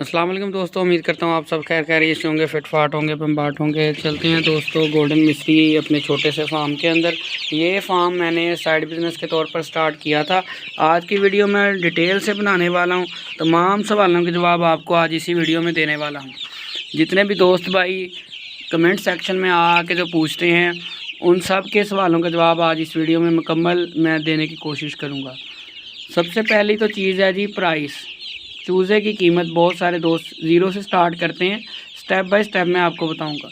अस्सलाम वालेकुम दोस्तों, उम्मीद करता हूँ आप सब खैर खैरियत से होंगे, फिटफाट होंगे, बम्बाट होंगे। चलते हैं दोस्तों गोल्डन मिस्री अपने छोटे से फार्म के अंदर। ये फार्म मैंने साइड बिज़नेस के तौर पर स्टार्ट किया था। आज की वीडियो में डिटेल से बनाने वाला हूँ, तमाम सवालों के जवाब आपको आज इसी वीडियो में देने वाला हूँ। जितने भी दोस्त भाई कमेंट सेक्शन में आके जो पूछते हैं, उन सब के सवालों का जवाब आज इस वीडियो में मुकम्मल मैं देने की कोशिश करूँगा। सबसे पहली तो चीज़ है जी प्राइस। चूज़े की कीमत बहुत सारे दोस्त ज़ीरो से स्टार्ट करते हैं, स्टेप बाय स्टेप मैं आपको बताऊंगा।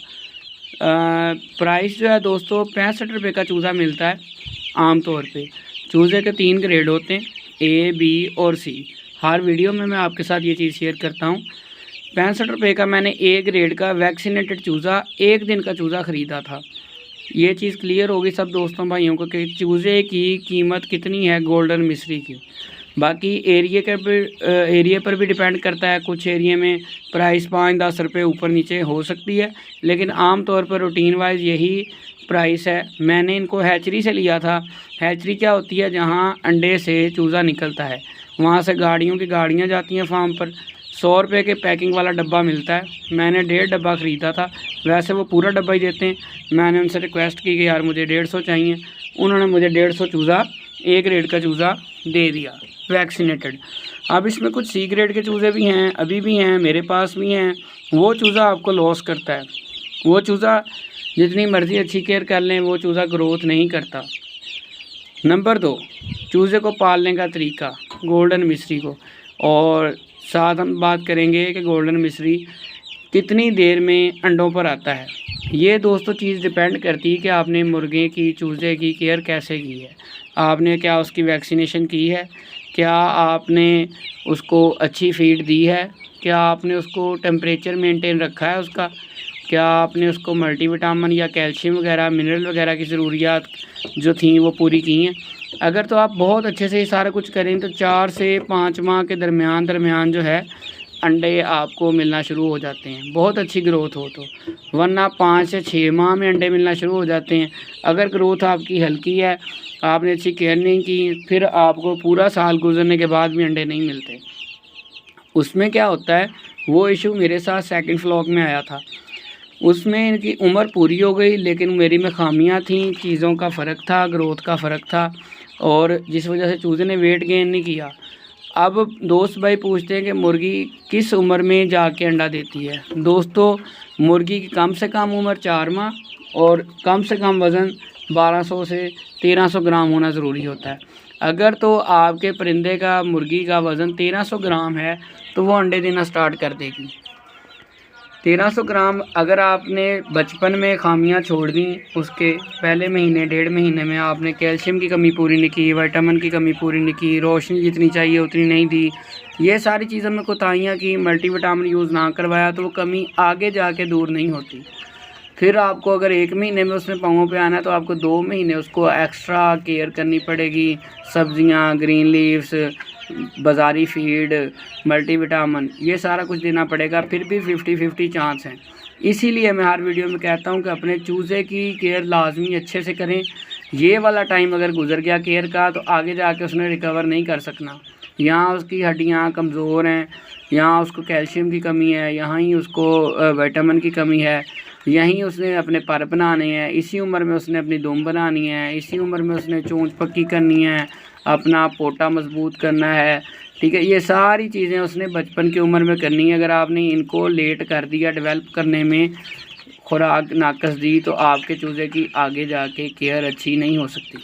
प्राइस जो है दोस्तों 65 रुपये का चूज़ा मिलता है आम तौर पे। चूज़े के 3 ग्रेड होते हैं, ए, बी और सी। हर वीडियो में मैं आपके साथ ये चीज़ शेयर करता हूँ। 65 रुपये का मैंने ए ग्रेड का वैक्सीनेटेड चूज़ा 1 दिन का चूज़ा ख़रीदा था। ये चीज़ क्लियर होगी सब दोस्तों भाइयों को कि चूज़े की कीमत कितनी है गोल्डन मिस्री की। बाकी एरिया पर भी डिपेंड करता है। कुछ एरिया में प्राइस 5-10 रुपये ऊपर नीचे हो सकती है, लेकिन आम तौर पर रूटीन वाइज यही प्राइस है। मैंने इनको हैचरी से लिया था। हैचरी क्या होती है? जहां अंडे से चूज़ा निकलता है, वहां से गाड़ियों की गाड़ियां जाती हैं फार्म पर। 100 रुपये के पैकिंग वाला डब्बा मिलता है। मैंने 1.5 डब्बा ख़रीदा था। वैसे वो पूरा डब्बा ही देते हैं। मैंने उनसे रिक्वेस्ट की कि यार मुझे 150 चाहिए। उन्होंने मुझे 150 चूज़ा ए ग्रेड का चूज़ा दे दिया वैक्सीनेटेड। अब इसमें कुछ सी ग्रेड के चूज़े भी हैं, अभी भी हैं, मेरे पास भी हैं। वो चूज़ा आपको लॉस करता है। वो चूज़ा जितनी मर्ज़ी अच्छी केयर कर लें, वो चूज़ा ग्रोथ नहीं करता। नंबर 2, चूज़े को पालने का तरीका गोल्डन मिस्री को, और साथ हम बात करेंगे कि गोल्डन मिस्री कितनी देर में अंडों पर आता है। ये दोस्तों चीज़ डिपेंड करती है कि आपने मुर्गे की चूज़े की केयर कैसे की है। आपने क्या उसकी वैक्सीनेशन की है? क्या आपने उसको अच्छी फीड दी है? क्या आपने उसको टेम्परेचर मेंटेन रखा है उसका? क्या आपने उसको मल्टीविटामिन या कैल्शियम वगैरह मिनरल वगैरह की ज़रूरियात जो थी वो पूरी की हैं? अगर तो आप बहुत अच्छे से ये सारा कुछ करें तो 4 से 5 माह के दरमियान जो है अंडे आपको मिलना शुरू हो जाते हैं, बहुत अच्छी ग्रोथ हो तो। वरना 5 से 6 माह में अंडे मिलना शुरू हो जाते हैं। अगर ग्रोथ आपकी हल्की है, आपने अच्छी केयर नहीं की, फिर आपको पूरा साल गुजरने के बाद भी अंडे नहीं मिलते। उसमें क्या होता है, वो इशू मेरे साथ सेकंड फ्लॉक में आया था। उसमें इनकी उम्र पूरी हो गई, लेकिन मेरी में खामियां थी, चीज़ों का फ़र्क था, ग्रोथ का फ़र्क था, और जिस वजह से चूज़े ने वेट गेन नहीं किया। अब दोस्त भाई पूछते हैं कि मुर्गी किस उम्र में जाके अंडा देती है। दोस्तों मुर्गी की कम से कम उम्र 4 माह और कम से कम वज़न 1200 से 1300 ग्राम होना ज़रूरी होता है। अगर तो आपके परिंदे का मुर्गी का वज़न 1300 ग्राम है तो वो अंडे देना स्टार्ट कर देगी। 1300 ग्राम अगर आपने बचपन में खामियां छोड़ दी, उसके पहले महीने 1.5 महीने में आपने कैल्शियम की कमी पूरी नहीं की, विटामिन की कमी पूरी नहीं की, रोशनी जितनी चाहिए उतनी नहीं दी, ये सारी चीज़ों में कोताहियाँ की, मल्टीविटामिन यूज़ ना करवाया, तो वो कमी आगे जाके दूर नहीं होती। फिर आपको अगर 1 महीने में उसने पाँवों पे आना है तो आपको 2 महीने उसको एक्स्ट्रा केयर करनी पड़ेगी। सब्जियां, ग्रीन लीव्स, बाज़ारी फीड, मल्टीविटामिन, ये सारा कुछ देना पड़ेगा। फिर भी 50-50 चांस हैं। इसीलिए मैं हर वीडियो में कहता हूं कि अपने चूज़े की केयर लाजमी अच्छे से करें। ये वाला टाइम अगर गुजर गया केयर का तो आगे जाके उसने रिकवर नहीं कर सकना। यहाँ उसकी हड्डियाँ कमज़ोर हैं, यहाँ उसको कैल्शियम की कमी है, यहाँ ही उसको विटामिन की कमी है, यहीं उसने अपने पर बनाने हैं, इसी उम्र में उसने अपनी दुम बनानी है, इसी उम्र में उसने चोंच पक्की करनी है, अपना पोटा मजबूत करना है। ठीक है, ये सारी चीज़ें उसने बचपन की उम्र में करनी है। अगर आपने इनको लेट कर दिया डेवलप करने में, खुराक नाकस दी, तो आपके चूज़े की आगे जाके केयर अच्छी नहीं हो सकती,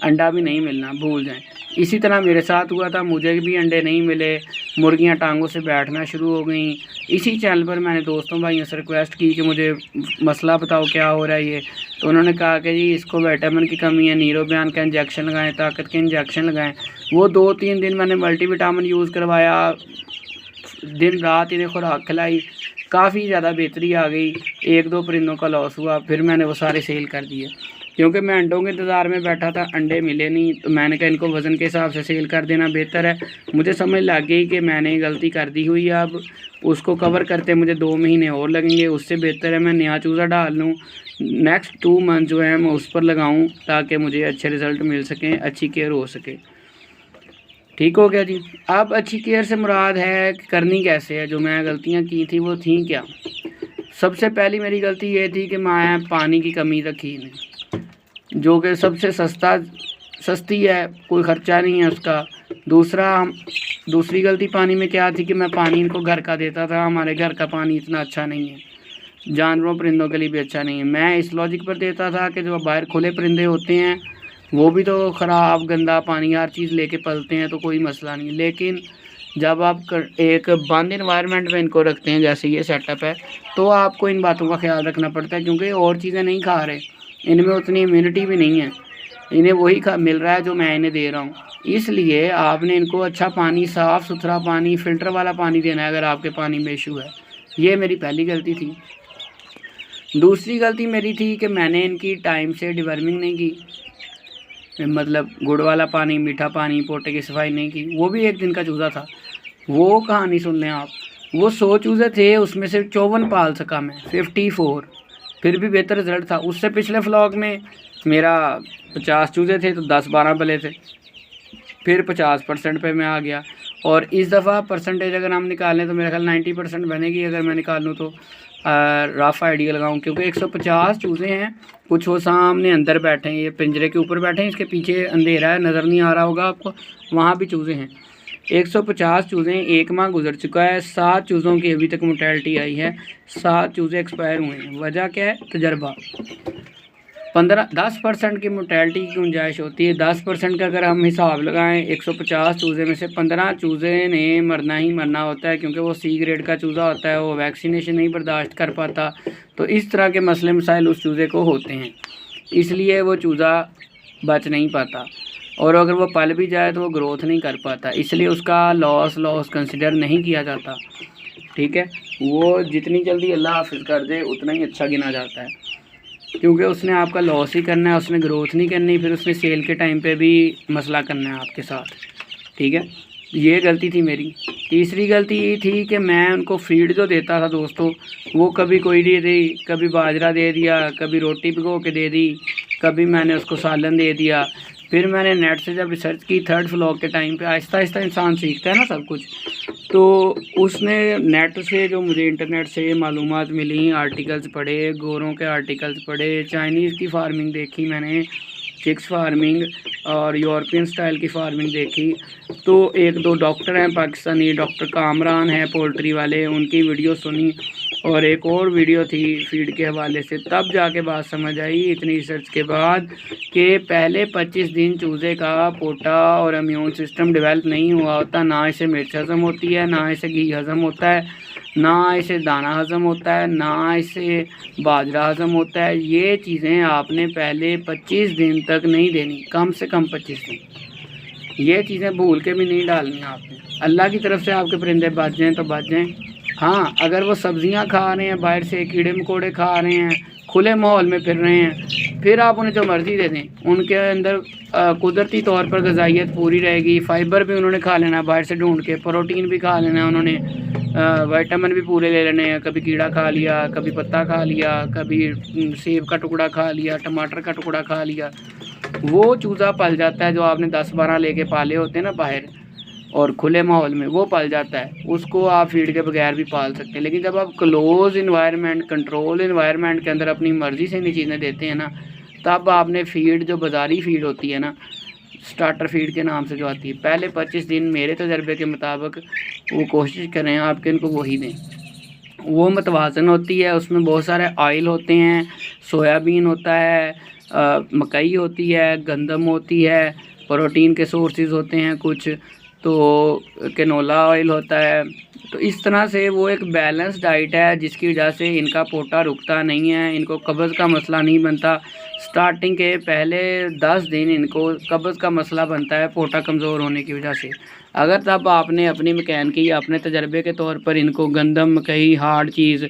अंडा भी नहीं मिलना, भूल जाएं। इसी तरह मेरे साथ हुआ था, मुझे भी अंडे नहीं मिले, मुर्गियां टांगों से बैठना शुरू हो गई। इसी चैनल पर मैंने दोस्तों भाइयों से रिक्वेस्ट की कि मुझे मसला बताओ क्या हो रहा है ये। तो उन्होंने कहा कि जी इसको विटामिन की कमी है, नीरोबियान का इंजेक्शन लगाएं, ताकत के इंजेक्शन लगाएं। वो 2-3 दिन मैंने मल्टीविटामिन यूज़ करवाया, दिन रात इन्हें खुराक खिलाई, काफ़ी ज़्यादा बेहतरी आ गई। 1-2 परिंदों का लॉस हुआ, फिर मैंने वो सारे सेल कर दिए, क्योंकि मैं अंडों के इंतज़ार में बैठा था, अंडे मिले नहीं। तो मैंने कहा इनको वज़न के हिसाब से सेल कर देना बेहतर है। मुझे समझ लग गई कि मैंने गलती कर दी हुई है। अब उसको कवर करते मुझे 2 महीने और लगेंगे। उससे बेहतर है मैं नया चूज़ा डाल लूँ, नेक्स्ट 2 मंथ जो है मैं उस पर लगाऊँ, ताकि मुझे अच्छे रिज़ल्ट मिल सकें, अच्छी केयर हो सके। ठीक हो गया जी। अब अच्छी केयर से मुराद है कि करनी कैसे है, जो मैं गलतियाँ की थी वो थी क्या। सबसे पहली मेरी गलती ये थी कि मैं पानी की कमी रखी नहीं, जो कि सबसे सस्ती है, कोई ख़र्चा नहीं है उसका। दूसरी गलती पानी में क्या थी कि मैं पानी इनको घर का देता था। हमारे घर का पानी इतना अच्छा नहीं है, जानवरों परिंदों के लिए भी अच्छा नहीं है। मैं इस लॉजिक पर देता था कि जो बाहर खुले परिंदे होते हैं वो भी तो ख़राब गंदा पानी हर चीज़ लेके पलते हैं, तो कोई मसला नहीं। लेकिन जब आप एक बंद इन्वायरमेंट में इनको रखते हैं, जैसे ये सेटअप है, तो आपको इन बातों का ख्याल रखना पड़ता है, क्योंकि और चीज़ें नहीं खा रहे, इनमें उतनी इम्यूनिटी भी नहीं है, इन्हें वही मिल रहा है जो मैं इन्हें दे रहा हूँ। इसलिए आपने इनको अच्छा पानी, साफ़ सुथरा पानी, फ़िल्टर वाला पानी देना है अगर आपके पानी में इशू है। ये मेरी पहली गलती थी। दूसरी गलती मेरी थी कि मैंने इनकी टाइम से डिवर्मिंग नहीं की, मतलब गुड़ वाला पानी, मीठा पानी, पोटे की सफाई नहीं की। वो भी एक दिन का चूज़ा था, वो कहानी सुन लें आप। वो 100 चूज़े थे, उसमें से 54 पाल सका मैं, 54, फिर भी बेहतर रिजल्ट था। उससे पिछले व्लॉग में मेरा 50 चूज़े थे तो 10-12 पले थे, फिर 50% पे मैं आ गया। और इस दफ़ा परसेंटेज अगर हम निकालें तो मेरा ख्याल 90% बनेगी अगर मैं निकालूँ तो। रफ़ आइडिया लगाऊँ, क्योंकि 150 चूज़े हैं। कुछ वो सामने अंदर बैठे हैं, ये पिंजरे के ऊपर बैठे हैं, इसके पीछे अंधेरा है, नज़र नहीं आ रहा होगा आपको, वहाँ भी चूज़े हैं। 150 चूज़े हैं, 1 माह गुजर चुका है, 7 चूज़ों की अभी तक मोर्टेलिटी आई है, 7 चूज़े एक्सपायर हुए हैं। वजह क्या है? तजर्बा। 10% की मोर्टेलिटी की गुंजाइश होती है। 10% का अगर हम हिसाब लगाएं, 150 चूज़े में से 15 चूज़े ने मरना ही मरना होता है, क्योंकि वो सी ग्रेड का चूज़ा होता है, वो वैक्सीनेशन नहीं बर्दाश्त कर पाता। तो इस तरह के मसले मसाइल उस चूज़े को होते हैं, इसलिए वो चूज़ा बच नहीं पाता, और अगर वो पल भी जाए तो वो ग्रोथ नहीं कर पाता, इसलिए उसका लॉस कंसिडर नहीं किया जाता। ठीक है, वो जितनी जल्दी अल्लाह हाफिज़ कर दे उतना ही अच्छा गिना जाता है, क्योंकि उसने आपका लॉस ही करना है, उसने ग्रोथ नहीं करनी, फिर उसने सेल के टाइम पे भी मसला करना है आपके साथ। ठीक है, ये गलती थी मेरी। तीसरी गलती ये थी कि मैं उनको फीड जो देता था दोस्तों, वो कभी कोई दे दी, कभी बाजरा दे दिया, कभी रोटी भिगो के दे दी, कभी मैंने उसको सालन दे दिया। फिर मैंने नेट से जब रिसर्च की, थर्ड व्लॉग के टाइम पे आहिस्ता आहिस्ता इंसान सीखता है ना सब कुछ, तो उसने नेट से जो मुझे इंटरनेट से मालूमात मिली, आर्टिकल्स पढ़े, गोरों के आर्टिकल्स पढ़े, चाइनीज़ की फार्मिंग देखी मैंने, चिक्स फार्मिंग और यूरोपियन स्टाइल की फार्मिंग देखी। तो 1-2 डॉक्टर हैं पाकिस्तानी, डॉक्टर कामरान हैं पोल्ट्री वाले, उनकी वीडियो सुनी, और एक और वीडियो थी फीड के हवाले से। तब जाके बात समझ आई इतनी रिसर्च के बाद कि पहले 25 दिन चूज़े का पोटा और इम्यून सिस्टम डेवलप नहीं हुआ होता, ना इसे मिर्च हज़म होती है, ना इसे घी हज़म होता है, ना इसे दाना हज़म होता है, ना इसे बाजरा हज़म होता है। ये चीज़ें आपने पहले 25 दिन तक नहीं देनी, कम से कम 25 दिन। ये चीज़ें भूल के भी नहीं डालनी आपने। अल्लाह की तरफ से आपके परिंदे बच जाएँ तो बच जाएँ। हाँ, अगर वो सब्ज़ियाँ खा रहे हैं, बाहर से कीड़े मकोड़े खा रहे हैं, खुले माहौल में फिर रहे हैं, फिर आप उन्हें जो मर्ज़ी दे दें, उनके अंदर कुदरती तौर पर ग़िज़ाइयत पूरी रहेगी। फ़ाइबर भी उन्होंने खा लेना बाहर से ढूंढ के, प्रोटीन भी खा लेना उन्होंने, विटामिन भी पूरे ले लेने हैं। कभी कीड़ा खा लिया, कभी पत्ता खा लिया, कभी सेब का टुकड़ा खा लिया, टमाटर का टुकड़ा खा लिया। वो चूज़ा पल जाता है जो आपने 10-12 लेके पाले होते हैं ना बाहर और खुले माहौल में, वो पल जाता है। उसको आप फीड के बगैर भी पाल सकते हैं। लेकिन जब आप क्लोज इन्वायरमेंट, कंट्रोल इन्वायरमेंट के अंदर अपनी मर्ज़ी से इन्हीं चीज़ें देते हैं ना, तब आपने फीड, जो बाज़ारी फीड होती है ना, स्टार्टर फीड के नाम से जो आती है, पहले 25 दिन मेरे तजर्बे के मुताबिक वो कोशिश करें आपके इनको वही दें। वो मतवाज़न होती है, उसमें बहुत सारे ऑयल होते हैं, सोयाबीन होता है, मकई होती है, गंदम होती है, प्रोटीन के सोर्सेज होते हैं कुछ, तो कैनोला ऑयल होता है। तो इस तरह से वो एक बैलेंस डाइट है, जिसकी वजह से इनका पोटा रुकता नहीं है, इनको कब्ज़ का मसला नहीं बनता। स्टार्टिंग के पहले 10 दिन इनको कब्ज़ का मसला बनता है पोटा कमज़ोर होने की वजह से। अगर तब आपने अपनी मैकेनिकी या अपने तजर्बे के तौर पर इनको गंदम, मकई, हार्ड चीज़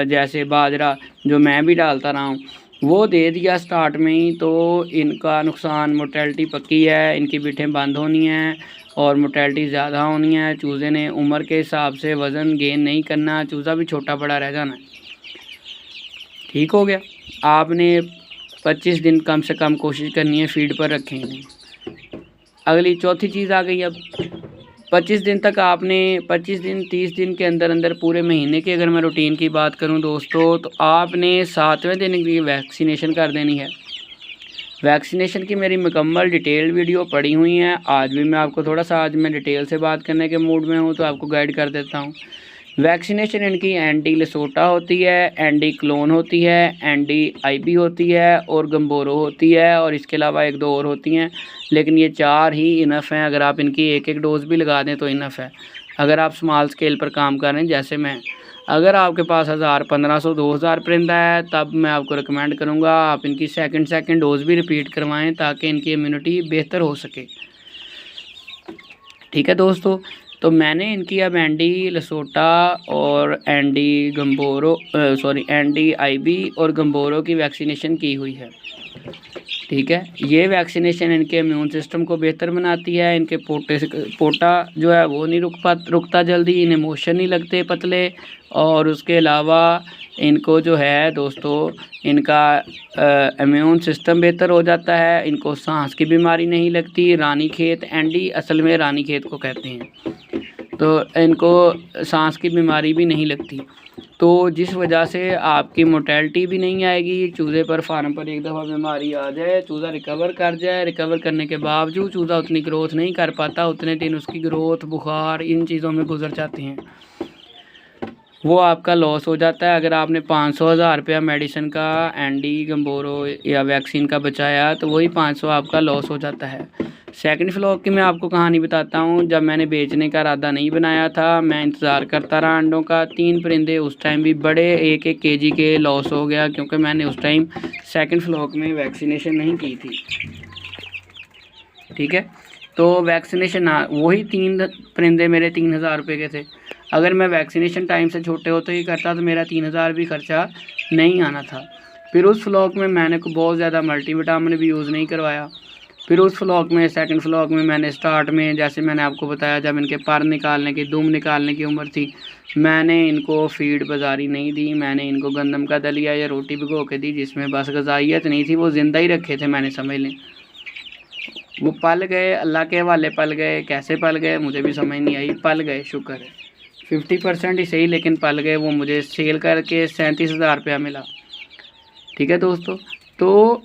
जैसे बाजरा, जो मैं भी डालता रहा हूँ, वो दे दिया स्टार्ट में ही, तो इनका नुकसान, मोर्टेलिटी पक्की है, इनकी बिठें बंद होनी हैं और मोर्टेलिटी ज़्यादा होनी है। चूज़े ने उम्र के हिसाब से वज़न गेन नहीं करना, चूज़ा भी छोटा बड़ा रह जाना है। ठीक हो गया। आपने 25 दिन कम से कम कोशिश करनी है फीड पर रखें इन्हें। अगली चौथी चीज़ आ गई अब 25 दिन तक आपने 25 दिन 30 दिन के अंदर अंदर पूरे महीने की अगर मैं रूटीन की बात करूं दोस्तों, तो आपने 7वें दिन की वैक्सीनेशन कर देनी है। वैक्सीनेशन की मेरी मुकम्मल डिटेल वीडियो पड़ी हुई है। आज भी मैं आपको थोड़ा सा, आज मैं डिटेल से बात करने के मूड में हूँ तो आपको गाइड कर देता हूँ। वैक्सीनेशन इनकी एंटी लेसोटा होती है, एंटी क्लोन होती है, एंटी आईबी होती है और गम्बोरो होती है, और इसके अलावा 1-2 और होती हैं, लेकिन ये 4 ही इनफ़ हैं। अगर आप इनकी एक डोज़ भी लगा दें तो इनफ़ है, अगर आप स्मॉल स्केल पर काम कर रहे हैं जैसे मैं। अगर आपके पास 1000, 1500, 2000 परिंदा है, तब मैं आपको रिकमेंड करूँगा आप इनकी सेकंड डोज़ भी रिपीट करवाएँ ताकि इनकी इम्यूनिटी बेहतर हो सके। ठीक है दोस्तों, तो मैंने इनकी अब एंटी लेसोटा और एंटी आईबी और गम्बोरो की वैक्सीनेशन की हुई है। ठीक है, ये वैक्सीनेशन इनके इम्यून सिस्टम को बेहतर बनाती है। इनके पोटा जो है वो नहीं रुकता जल्दी, इन्हें मोशन नहीं लगते पतले, और उसके अलावा इनको जो है दोस्तों इनका इम्यून सिस्टम बेहतर हो जाता है। इनको सांस की बीमारी नहीं लगती। रानीखेत एंडी असल में रानीखेत को कहते हैं, तो इनको सांस की बीमारी भी नहीं लगती, तो जिस वजह से आपकी मोर्टेलिटी भी नहीं आएगी। चूज़े पर फार्म पर एक दफ़ा बीमारी आ जाए, चूज़ा रिकवर कर जाए, रिकवर करने के बावजूद चूज़ा उतनी ग्रोथ नहीं कर पाता, उतने दिन उसकी ग्रोथ बुखार इन चीज़ों में गुजर जाते हैं, वो आपका लॉस हो जाता है। अगर आपने 500-1000 रुपया मेडिसिन का एंडी गम्बोरो या वैक्सीन का बचाया तो वही 500 आपका लॉस हो जाता है। सेकंड फ्लॉक की मैं आपको कहानी बताता हूँ। जब मैंने बेचने का इरादा नहीं बनाया था, मैं इंतज़ार करता रहा अंडों का। 3 परिंदे उस टाइम भी बड़े 1-1 केजी के लॉस हो गया, क्योंकि मैंने उस टाइम सेकंड फ्लॉक में वैक्सीनेशन नहीं की थी। ठीक है, तो वैक्सीनेशन वही 3 परिंदे मेरे 3000 रुपये के थे। अगर मैं वैक्सीनेशन टाइम से छोटे होते ही करता तो मेरा 3000 भी खर्चा नहीं आना था। फिर उस फ्लॉक में मैंने बहुत ज़्यादा मल्टीविटामिन भी यूज़ नहीं करवाया। फिर उस फ्लॉक में सेकंड फ्लॉक में मैंने स्टार्ट में, जैसे मैंने आपको बताया, जब इनके पर निकालने की दुम निकालने की उम्र थी, मैंने इनको फीड बाज़ारी नहीं दी। मैंने इनको गंदम का दलिया या रोटी भिगो के दी, जिसमें बस ग़िज़ाइयत नहीं थी, वो ज़िंदा ही रखे थे मैंने, समझ लें। वो पल गए, अल्लाह के हवाले पल गए। कैसे पल गए मुझे भी समझ नहीं आई, पल गए, शुक्र है 50% ही सही, लेकिन पल गए। वो मुझे सेल करके 37,000 रुपया मिला। ठीक है दोस्तों, तो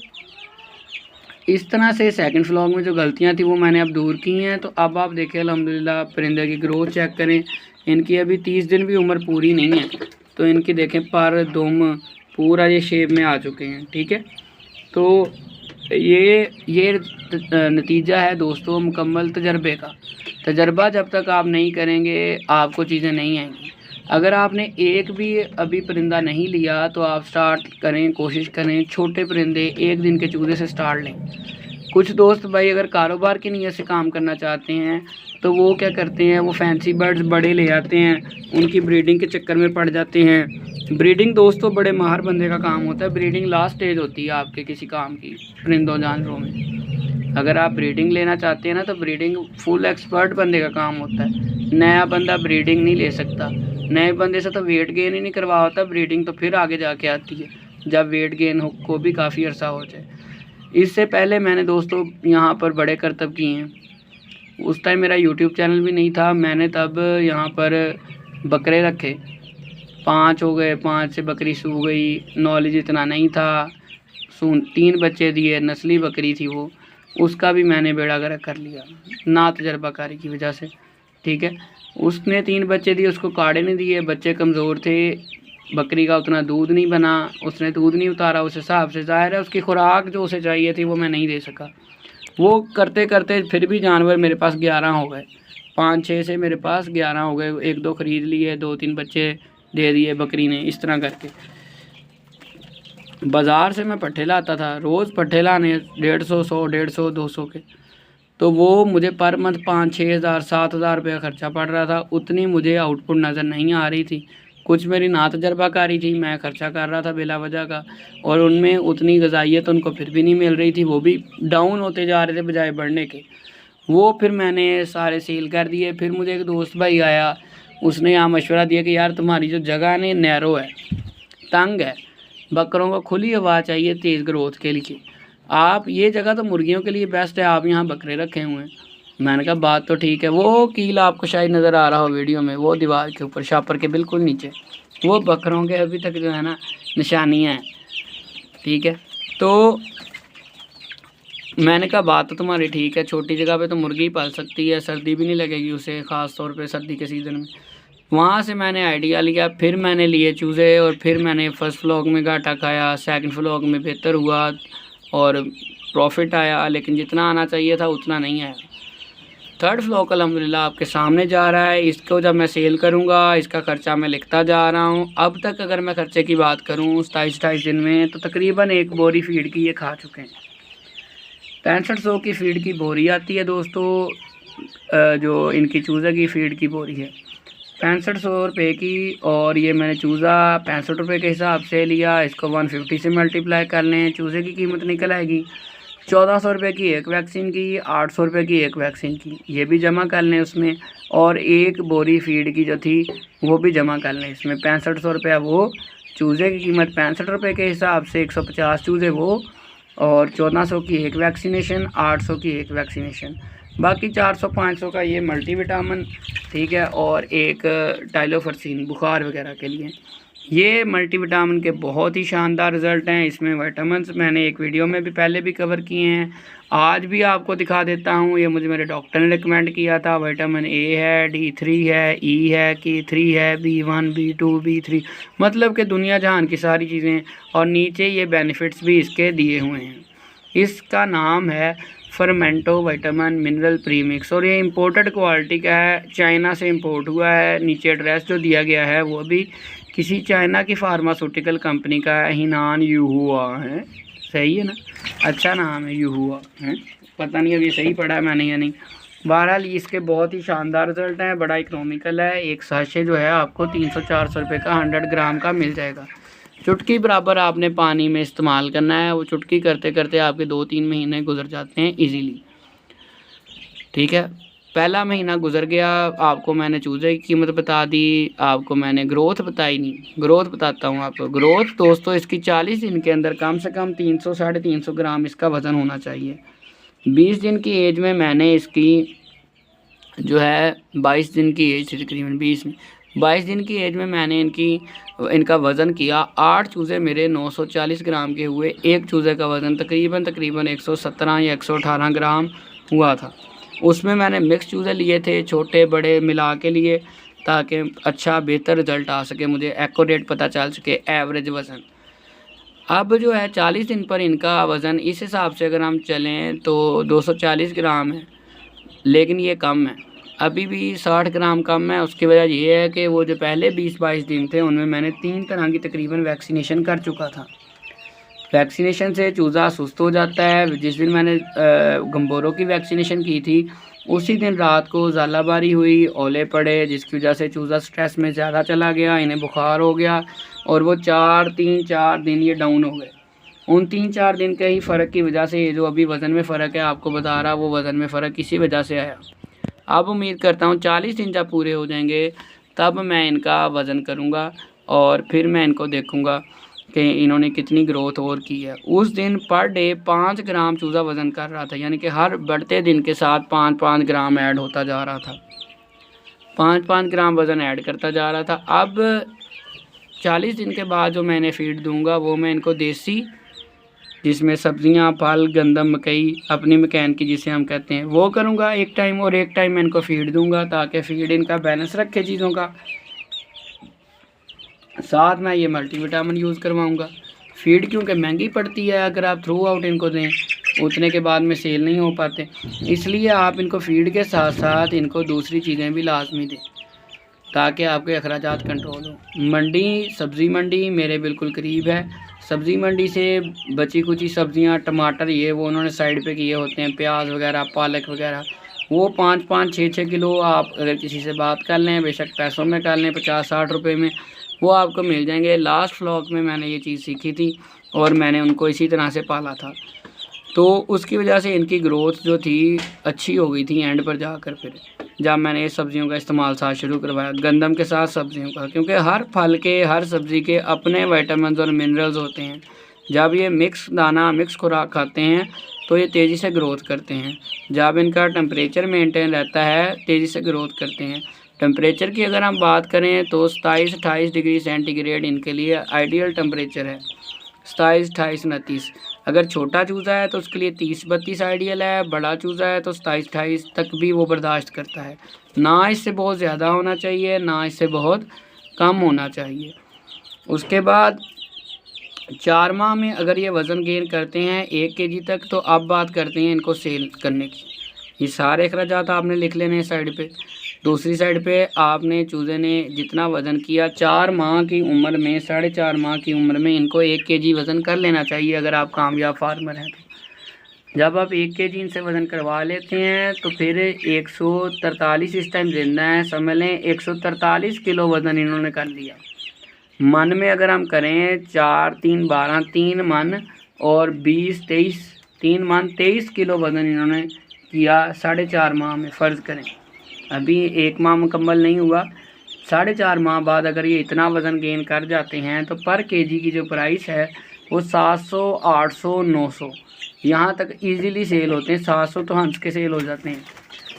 इस तरह से सेकंड फ्लॉक में जो गलतियां थी वो मैंने अब दूर की हैं। तो अब आप देखें अल्हम्दुलिल्लाह परिंदे की ग्रोथ चेक करें। इनकी अभी 30 दिन भी उम्र पूरी नहीं है, तो इनकी देखें पर दुम पूरा ये शेप में आ चुके हैं। ठीक है, तो ये नतीजा है दोस्तों मुकम्मल तजर्बे का। तजर्बा जब तक आप नहीं करेंगे आपको चीज़ें नहीं आएंगी। अगर आपने एक भी अभी परिंदा नहीं लिया तो आप स्टार्ट करें, कोशिश करें छोटे परिंदे 1 दिन के चूज़े से स्टार्ट लें। कुछ दोस्त भाई अगर कारोबार की नीयत से काम करना चाहते हैं तो वो क्या करते हैं, वो फैंसी बर्ड्स बड़े ले आते हैं, उनकी ब्रीडिंग के चक्कर में पड़ जाते हैं। ब्रीडिंग दोस्तों बड़े माहिर बंदे का काम होता है। ब्रीडिंग लास्ट स्टेज होती है आपके किसी काम की परिंदों जानवरों में। अगर आप ब्रीडिंग लेना चाहते हैं ना तो ब्रीडिंग फुल एक्सपर्ट बंदे का काम होता है। नया बंदा ब्रीडिंग नहीं ले सकता। नए बंदे से तो वेट गेन ही नहीं करवा होता। ब्रीडिंग तो फिर आगे जाके आती है जब वेट गेन को भी काफ़ी अर्सा हो जाए। इससे पहले मैंने दोस्तों यहाँ पर बड़े करतब किए हैं। उस टाइम मेरा यूट्यूब चैनल भी नहीं था। मैंने तब यहाँ पर बकरे रखे, 5 हो गए, 5 से बकरी सू गई। नॉलेज इतना नहीं था, 3 बच्चे दिए, नस्ली बकरी थी वो, उसका भी मैंने बेड़ा गर्क कर लिया ना तजर्बाकारी की वजह से। ठीक है, उसने 3 बच्चे दिए, उसको काढ़े नहीं दिए, बच्चे कमज़ोर थे, बकरी का उतना दूध नहीं बना, उसने दूध नहीं उतारा। उस हिसाब से ज़ाहिर है उसकी खुराक जो उसे चाहिए थी वो मैं नहीं दे सका। वो करते करते फिर भी जानवर मेरे पास 11 हो गए, 5-6 से मेरे पास 11 हो गए। 1-2 ख़रीद लिए, 2-3 बच्चे दे दिए बकरी ने। इस तरह करके बाज़ार से मैं पट्ठे लाता था, रोज़ पट्ठे लाने 150, 100, 150, 200 के। तो वो मुझे पर मंथ 5-6 हज़ार 7 हज़ार रुपये खर्चा पड़ रहा था। उतनी मुझे आउटपुट नज़र नहीं आ रही थी। कुछ मेरी ना तजर्बाकारी थी, मैं खर्चा कर रहा था बिला वजह का, और उनमें उतनी ग़िज़ाइयत उनको फिर भी नहीं मिल रही थी। वो भी डाउन होते जा रहे थे बजाय बढ़ने के। वो फिर मैंने सारे सील कर दिए। फिर मुझे एक दोस्त भाई आया, उसने यहाँ मशवरा दिया कि यार तुम्हारी जो जगह है ना नैरो है, तंग है, बकरों को खुली हवा चाहिए तेज़ ग्रोथ के लिए। आप ये जगह तो मुर्गियों के लिए बेस्ट है, आप यहाँ बकरे रखे हुए हैं। मैंने कहा बात तो ठीक है। वो कील आपको शायद नज़र आ रहा हो वीडियो में, वो दीवार के ऊपर शापर के बिल्कुल नीचे, वो बकरों के अभी तक जो है ना निशानियाँ हैं। ठीक है, तो मैंने कहा बात तो तुम्हारी ठीक है, छोटी जगह पे तो मुर्गी पाल सकती है, सर्दी भी नहीं लगेगी उसे, ख़ास तौर पे सर्दी के सीज़न में। वहाँ से मैंने आइडिया लिया, फिर मैंने लिए चूज़े और फिर मैंने फर्स्ट व्लॉग में घाटा खाया, सेकंड व्लॉग में बेहतर हुआ और प्रॉफिट आया, लेकिन जितना आना चाहिए था उतना नहीं आया। थर्ड व्लॉग अल्हम्दुलिल्लाह आपके सामने जा रहा है। इसको जब मैं सेल करूँगा, इसका ख़र्चा मैं लिखता जा रहा हूँ। अब तक अगर मैं ख़र्चे की बात करूँ 27-28 दिन में, तो तकरीबन 1 बोरी फीड की ये खा चुके हैं। 6500 की फीड की बोरी आती है दोस्तों, जो इनकी चूज़े की फीड की बोरी है 6500 रुपये की। और ये मैंने चूज़ा 65 रुपये के हिसाब से लिया, इसको 150 से मल्टीप्लाई कर लें, चूज़े की कीमत निकल आएगी 1400 रुपये की एक वैक्सीन की, 800 रुपये की एक वैक्सीन की, ये भी जमा कर लें उसमें। और एक बोरी फीड की जो थी वो भी जमा कर लें इसमें। 6500 रुपया वो, चूज़े की कीमत 65 रुपये के हिसाब से 150 चूज़े वो, और 1400 की एक वैक्सीनेशन, 800 की एक वैक्सीनेशन, बाकी 400-500 का ये मल्टीविटामिन। ठीक है, और एक टाइलोफर्सिन बुखार वगैरह के लिए। ये मल्टीविटामिन के बहुत ही शानदार रिज़ल्ट हैं। इसमें विटामिन्स मैंने एक वीडियो में भी पहले भी कवर किए हैं, आज भी आपको दिखा देता हूँ। ये मुझे मेरे डॉक्टर ने रिकमेंड किया था। विटामिन ए है, D3 है, ई है, K3 है, B1, B2, B3, मतलब कि दुनिया जहान की सारी चीज़ें। और नीचे ये बेनिफिट्स भी इसके दिए हुए हैं। इसका नाम है फर्मेंटो विटामिन मिनरल प्रीमिक्स, और ये इम्पोर्टेड क्वालिटी का है, चाइना से इम्पोर्ट हुआ है। नीचे एड्रेस जो दिया गया है वो भी किसी चाइना की फार्मास्यूटिकल कंपनी का है, हिनान यूहुआ है, सही है ना, अच्छा नाम है यूहुआ है, पता नहीं अब ये सही पढ़ा है मैंने या नहीं। बहरहाल इसके बहुत ही शानदार रिजल्ट हैं, बड़ा इकोनॉमिकल है। एक साशे जो है आपको 300-400 रुपये का 100 ग्राम का मिल जाएगा। चुटकी बराबर आपने पानी में इस्तेमाल करना है, वो चुटकी करते करते आपके 2-3 महीने गुजर जाते हैं इजीली। ठीक है, पहला महीना गुजर गया, आपको मैंने चूज़े की कीमत बता दी, आपको मैंने ग्रोथ बताई नहीं। ग्रोथ बताता हूँ आपको। ग्रोथ दोस्तों इसकी 40 दिन के अंदर कम से कम 300-350 ग्राम इसका वज़न होना चाहिए। 20 दिन की एज में मैंने इसकी जो है 22 दिन की एज थी तकरीबन, 22 दिन की एज में मैंने इनका वज़न किया। 8 चूज़े मेरे 940 ग्राम के हुए। एक चूज़े का वज़न तकरीबन 117 या 118 ग्राम हुआ था। उसमें मैंने मिक्स चूज़े लिए थे, छोटे बड़े मिला के लिए, ताकि अच्छा बेहतर रिज़ल्ट आ सके, मुझे एक्यूरेट पता चल सके एवरेज वज़न। अब जो है 40 दिन पर इनका वज़न इस हिसाब से अगर हम चलें तो 240 ग्राम है, लेकिन ये कम है, अभी भी 60 ग्राम कम है। उसकी वजह ये है कि वो जो पहले 20-22 दिन थे उनमें मैंने 3 तरह की तकरीबन वैक्सीनेशन कर चुका था। वैक्सीनेशन से चूज़ा सुस्त हो जाता है। जिस दिन मैंने गम्बोरों की वैक्सीनेशन की थी उसी दिन रात को ज़ालाबारी हुई, ओले पड़े, जिसकी वजह से चूज़ा स्ट्रेस में ज़्यादा चला गया, इन्हें बुखार हो गया और वो 3-4 दिन ये डाउन हो गए। उन 3-4 दिन के ही फ़र्क की वजह से ये जो अभी वज़न में फ़र्क है आपको बता रहा, वो वज़न में फ़र्क इसी वजह से आया। अब उम्मीद करता हूँ 40 दिन जब पूरे हो जाएंगे तब मैं इनका वज़न करूँगा और फिर मैं इनको देखूँगा कि इन्होंने कितनी ग्रोथ और की है। उस दिन पर डे 5 ग्राम चूज़ा वज़न कर रहा था, यानी कि हर बढ़ते दिन के साथ 5-5 ग्राम ऐड होता जा रहा था, 5-5 ग्राम वज़न ऐड करता जा रहा था। अब 40 दिन के बाद जो मैंने फीड दूंगा वो मैं इनको देसी, जिसमें सब्जियां, फल, गंदम, मकई, अपनी मकैन की जिसे हम कहते हैं, वो करूंगा एक टाइम, और एक टाइम मैं इनको फीड दूंगा ताकि फीड इनका बैलेंस रखे चीज़ों का। साथ में ये मल्टीविटामिन यूज़ करवाऊंगा। फीड क्योंकि महंगी पड़ती है, अगर आप थ्रू आउट इनको दें उतने के बाद में सेल नहीं हो पाते, इसलिए आप इनको फीड के साथ साथ इनको दूसरी चीज़ें भी लाजमी दें ताकि आपके अखराजात कंट्रोल हो। मंडी, सब्ज़ी मंडी मेरे बिल्कुल करीब है। सब्ज़ी मंडी से बची कुची सब्ज़ियां, टमाटर, ये वो उन्होंने साइड पे किए होते हैं, प्याज वगैरह, पालक वगैरह, वो 5-5, 6-6 किलो आप अगर किसी से बात कर लें, बेशक पैसों में कर लें, 50-60 रुपये में वो आपको मिल जाएंगे। लास्ट व्लॉग में मैंने ये चीज़ सीखी थी और मैंने उनको इसी तरह से पाला था, तो उसकी वजह से इनकी ग्रोथ जो थी अच्छी हो गई थी एंड पर जाकर। फिर जब मैंने सब्जियों का इस्तेमाल साथ शुरू करवाया, गंदम के साथ सब्जियों का, क्योंकि हर फल के, हर सब्ज़ी के अपने विटामिन और मिनरल्स होते हैं। जब ये मिक्स दाना, मिक्स खुराक खाते हैं तो ये तेज़ी से ग्रोथ करते हैं। जब इनका टेम्परेचर मेंटेन रहता है तेज़ी से ग्रोथ करते हैं। टेम्परेचर की अगर हम बात करें तो 27-28 डिग्री सेंटीग्रेड इनके लिए आइडियल टेम्परेचर है। 27-28-29। अगर छोटा चूज़ा है तो उसके लिए 30-32 आइडियल है। बड़ा चूज़ा है तो 27-28 तक भी वो बर्दाश्त करता है। ना इससे बहुत ज़्यादा होना चाहिए, ना इससे बहुत कम होना चाहिए। उसके बाद 4 माह में अगर ये वज़न गेन करते हैं 1 केजी तक, तो अब बात करते हैं इनको सेल करने की। ये सारे अखराजात आपने लिख लेने हैं साइड पे। दूसरी साइड पे आपने चूज़े ने जितना वज़न किया 4 माह की उम्र में, 4.5 माह की उम्र में इनको 1 केजी वज़न कर लेना चाहिए अगर आप कामयाब फार्मर हैं तो। जब आप 1 केजी इनसे वज़न करवा लेते हैं तो फिर 143 इस टाइम जिंदा है, समझ लें 143 किलो वज़न इन्होंने कर लिया। मन में अगर हम करें 4 3 12 3 मन और 20 23 3 मन 23 किलो वज़न इन्होंने किया 4.5 माह में। फ़र्ज़ करें अभी 1 माह मुकम्मल नहीं हुआ, 4.5 माह बाद अगर ये इतना वज़न गेन कर जाते हैं तो पर केजी की जो प्राइस है वो 700 800 900 यहाँ तक इजीली सेल होते हैं। 700 तो हंस के सेल हो जाते हैं।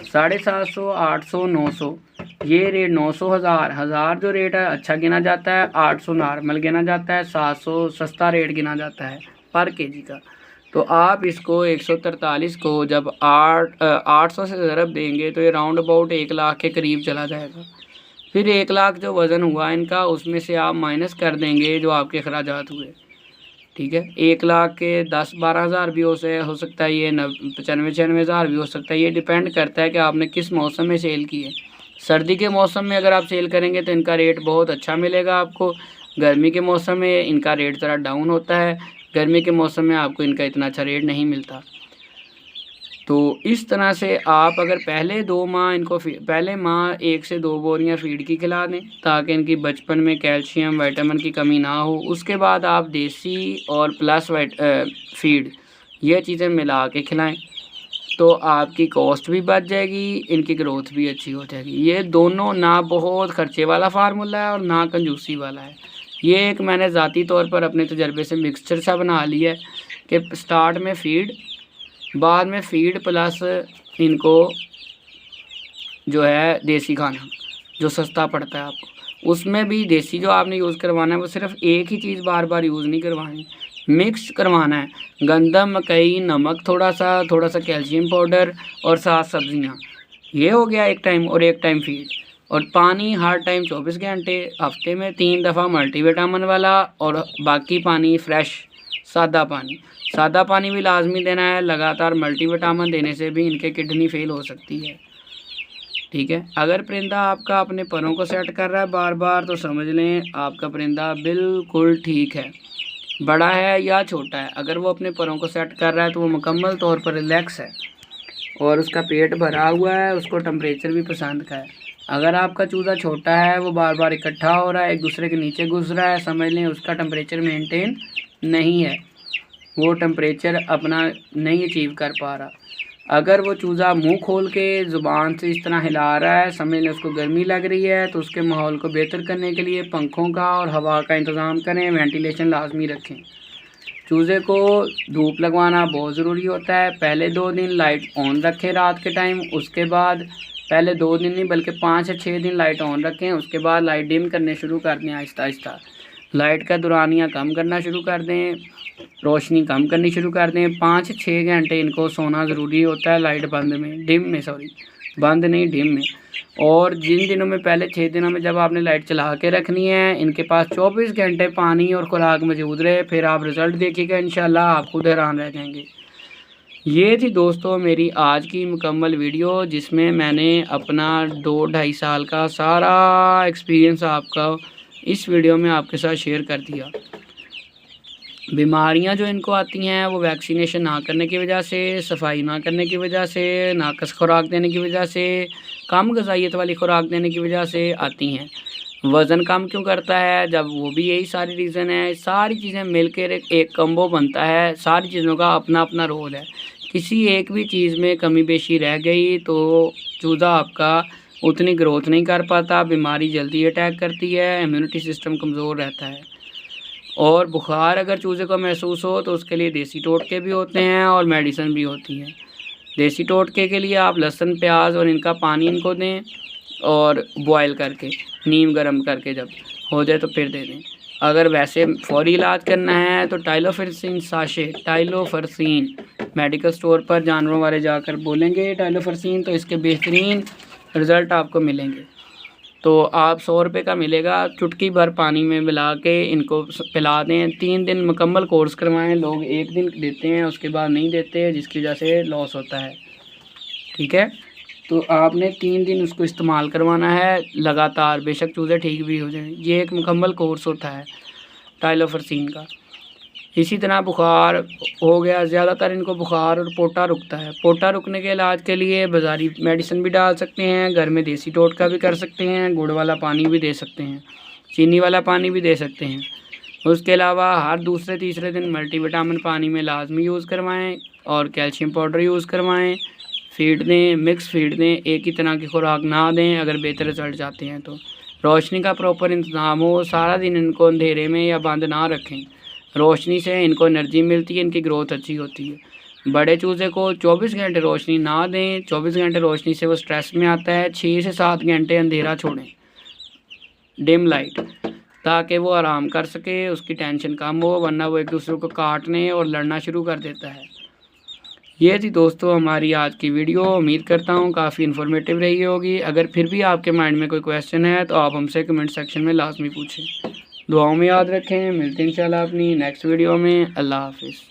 750 800 900 ये रेट 900 1000 जो रेट है अच्छा गिना जाता है, 800 नॉर्मल गिना जाता है, 700 सस्ता रेट गिना जाता है पर केजी का। तो आप इसको 143 को जब 800 से ज़रब देंगे तो ये राउंड अबाउट 1 लाख के करीब चला जाएगा। फिर 1 लाख जो वज़न हुआ इनका उसमें से आप माइनस कर देंगे जो आपके अखराजात हुए, ठीक है। 1 लाख के 10-12 हज़ार भी हो सकता है, ये 95-96 हज़ार भी हो सकता है। ये डिपेंड करता है कि आपने किस मौसम में सेल की है। सर्दी के मौसम में अगर आप सेल करेंगे तो इनका रेट बहुत अच्छा मिलेगा आपको। गर्मी के मौसम में इनका रेट ज़रा डाउन होता है। गर्मी के मौसम में आपको इनका इतना अच्छा रेट नहीं मिलता। तो इस तरह से आप अगर पहले 2 माह इनको पहले माह 1 से 2 बोरियां फीड की खिला दें ताकि इनकी बचपन में कैल्शियम विटामिन की कमी ना हो। उसके बाद आप देसी और प्लस फीड ये चीज़ें मिला के खिलाएं तो आपकी कॉस्ट भी बच जाएगी, इनकी ग्रोथ भी अच्छी हो जाएगी। ये दोनों ना बहुत ख़र्चे वाला फार्मूला है और ना कंजूसी वाला है। ये एक मैंने ज़ाती तौर पर अपने तजर्बे से मिक्सचर सा बना लिया है कि स्टार्ट में फीड, बाद में फीड प्लस इनको जो है देसी खाना जो सस्ता पड़ता है आपको, उसमें भी देसी जो आपने यूज़ करवाना है वो सिर्फ एक ही चीज़ बार बार यूज़ नहीं करवानी, मिक्स करवाना है। गंदम, मकई, नमक थोड़ा सा कैल्शियम पाउडर और 7 सब्जियाँ, ये हो गया एक टाइम। और एक टाइम फीड और पानी हर टाइम 24 घंटे, हफ्ते में 3 दफ़ा मल्टीविटामिन वाला और बाकी पानी फ्रेश सादा पानी भी लाजमी देना है। लगातार मल्टीविटामिन देने से भी इनके किडनी फेल हो सकती है, ठीक है। अगर परिंदा आपका अपने परों को सेट कर रहा है बार बार तो समझ लें आपका परिंदा बिल्कुल ठीक है, बड़ा है या छोटा है। अगर वो अपने परों को सेट कर रहा है तो वो मुकम्मल तौर पर रिलैक्स है और उसका पेट भरा हुआ है, उसको टेम्परेचर भी पसंद का है। अगर आपका चूज़ा छोटा है, वो बार बार इकट्ठा हो रहा है, एक दूसरे के नीचे घुस रहा है, समझ लें उसका टेम्परेचर मेंटेन नहीं है, वो टेम्परेचर अपना नहीं अचीव कर पा रहा। अगर वो चूज़ा मुंह खोल के ज़ुबान से इस तरह हिला रहा है, समझ लें उसको गर्मी लग रही है, तो उसके माहौल को बेहतर करने के लिए पंखों का और हवा का इंतज़ाम करें, वेंटिलेशन लाजमी रखें। चूज़े को धूप लगवाना बहुत ज़रूरी होता है। पहले 2 दिन लाइट ऑन रखें रात के टाइम, उसके बाद पहले 2 दिन नहीं बल्कि 5 या 6 दिन लाइट ऑन रखें, उसके बाद लाइट डिम करने शुरू कर दें आहिस्ता आहिस्ता। लाइट का दुरानियाँ कम करना शुरू कर दें, रोशनी कम करनी शुरू कर दें। 5-6 घंटे इनको सोना ज़रूरी होता है लाइट बंद में, बंद नहीं डिम में। और जिन दिनों में पहले 6 दिनों में जब आपने लाइट चला के रखनी है, इनके पास 24 घंटे पानी और खुराक मौजूद रहे, फिर आप रिज़ल्ट देखिएगा इंशाल्लाह आप खुद हैरान रह जाएंगे। ये थी दोस्तों मेरी आज की मुकम्मल वीडियो, जिसमें मैंने अपना 2-2.5 साल का सारा एक्सपीरियंस आपका इस वीडियो में आपके साथ शेयर कर दिया। बीमारियां जो इनको आती हैं वो वैक्सीनेशन ना करने की वजह से, सफाई ना करने की वजह से, नाकस खुराक देने की वजह से, कम ग़िज़ाइयत वाली खुराक देने की वजह से आती हैं। वज़न कम क्यों करता है, जब वो भी यही सारी रीज़न है। सारी चीज़ें मिलकर एक कम्बो बनता है, सारी चीज़ों का अपना अपना रोल है। किसी एक भी चीज़ में कमी बेशी रह गई तो चूज़ा आपका उतनी ग्रोथ नहीं कर पाता, बीमारी जल्दी अटैक करती है, इम्यूनिटी सिस्टम कमज़ोर रहता है। और बुखार अगर चूज़े को महसूस हो तो उसके लिए देसी टोटके भी होते हैं और मेडिसिन भी होती है। देसी टोटके के लिए आप लहसुन प्याज और इनका पानी इनको दें और बॉयल करके नीम गर्म करके जब हो जाए तो फिर दे दें। अगर वैसे फौरी इलाज करना है तो टाइलोफर्सिन साशे, टाइलोफर्सिन मेडिकल स्टोर पर जानवरों वाले जाकर बोलेंगे टाइलोफर्सिन, तो इसके बेहतरीन रिज़ल्ट आपको मिलेंगे। तो आप 100 रुपये का मिलेगा, चुटकी भर पानी में मिला के इनको पिला दें। 3 दिन मुकम्मल कोर्स करवाएं। लोग 1 दिन देते हैं उसके बाद नहीं देते, जिसकी वजह से लॉस होता है। ठीक है, तो आपने 3 दिन उसको इस्तेमाल करवाना है लगातार, बेशक चूज़े ठीक भी हो जाएं। ये एक मुकम्मल कोर्स होता है टाइलोफर्सिन का। इसी तरह बुखार हो गया, ज़्यादातर इनको बुखार और पोटा रुकता है। पोटा रुकने के इलाज के लिए बाज़ारी मेडिसिन भी डाल सकते हैं, घर में देसी टोटका भी कर सकते हैं, गुड़ वाला पानी भी दे सकते हैं, चीनी वाला पानी भी दे सकते हैं। उसके अलावा हर दूसरे तीसरे दिन मल्टीविटामिन पानी में लाजमी यूज़ करवाएं और कैल्शियम पाउडर यूज़ करवाएं। फीड दें, मिक्स फीड दें, एक ही तरह की खुराक ना दें अगर बेहतर रिजल्ट चाहते हैं तो। रोशनी का प्रॉपर इंतज़ाम हो, सारा दिन इनको अंधेरे में या बंद ना रखें। रोशनी से इनको एनर्जी मिलती है, इनकी ग्रोथ अच्छी होती है। बड़े चूज़े को 24 घंटे रोशनी ना दें, 24 घंटे रोशनी से वो स्ट्रेस में आता है। 6 से 7 घंटे अंधेरा छोड़ें, डिम लाइट, ताकि वो आराम कर सके, उसकी टेंशन कम हो, वरना वो एक दूसरे को काटने और लड़ना शुरू कर देता है। ये थी दोस्तों हमारी आज की वीडियो। उम्मीद करता हूँ काफ़ी इन्फॉर्मेटिव रही होगी। अगर फिर भी आपके माइंड में कोई क्वेश्चन है तो आप हमसे कमेंट सेक्शन में लाजमी पूछें। दुआओं में याद रखें। मिलते हैं इंशाल्लाह अपनी नेक्स्ट वीडियो में। अल्लाह हाफिज़।